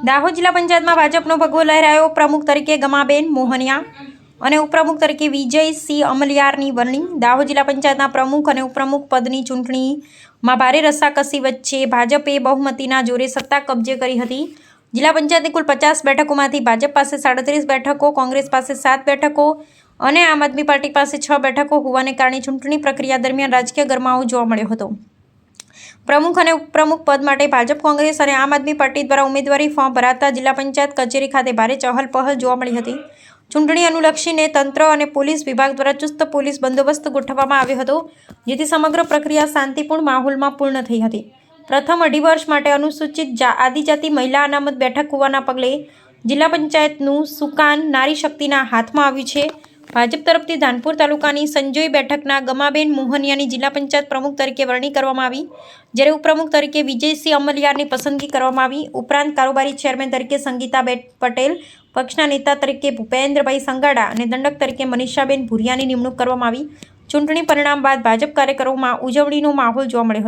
દાહોદ જિલ્લા પંચાયતમાં ભાજપનો ભગવો લહેરાયો। પ્રમુખ તરીકે ગમાબેન મોહનિયા અને ઉપપ્રમુખ તરીકે વિજયસિંહ અમલિયારની વરણી। દાહોદ જિલ્લા પંચાયતના પ્રમુખ અને ઉપપ્રમુખ પદની ચૂંટણીમાં ભારે રસાકસી વચ્ચે ભાજપે બહુમતીના જોરે સત્તા કબજે કરી હતી। જિલ્લા પંચાયતની કુલ 50 બેઠકોમાંથી ભાજપ પાસે 37 બેઠકો, કોંગ્રેસ પાસે 7 બેઠકો અને આમ આદમી પાર્ટી પાસે 6 બેઠકો હોવાને કારણે ચૂંટણી પ્રક્રિયા દરમિયાન રાજકીય ગરમાવો જોવા મળ્યો હતો। પ્રમુખ અને ઉપપ્રમુખ પદ માટે ભાજપ, કોંગ્રેસ અને આમ આદમી પાર્ટી દ્વારા ઉમેદવારી ફોર્મ ભરાતા જિલ્લા પંચાયત કચેરી ખાતે ભારે ચહલ-પહલ જોવા મળી હતી। ચૂંટણી અનુલક્ષીને તંત્ર અને પોલીસ વિભાગ દ્વારા ચુસ્ત પોલીસ બંદોબસ્ત ગોઠવવામાં આવ્યો હતો, જેથી સમગ્ર પ્રક્રિયા શાંતિપૂર્ણ માહોલમાં પૂર્ણ થઈ હતી। પ્રથમ 2.5 વર્ષ માટે અનુસૂચિત આદિજાતિ મહિલા અનામત બેઠક હોવાના પગલે જિલ્લા પંચાયતનું સુકાન નારી શક્તિના હાથમાં આવ્યું છે। ભાજપ તરફથી ધાનપુર તાલુકાની સંજોઈ બેઠકના ગમાબેન મોહનિયાની જિલ્લા પંચાયત પ્રમુખ તરીકે વરણી કરવામાં આવી, જ્યારે ઉપપ્રમુખ તરીકે વિજયસિંહ અમલિયારની પસંદગી કરવામાં આવી। ઉપરાંત કારોબારી ચેરમેન તરીકે સંગીતા પટેલ, પક્ષના નેતા તરીકે ભૂપેન્દ્રભાઈ સંગાડા અને દંડક તરીકે મનીષાબેન ભુરિયાની નિમણૂક કરવામાં આવી। ચૂંટણી પરિણામ બાદ ભાજપ કાર્યકરોમાં ઉજવણીનો માહોલ જોવા મળ્યો હતો।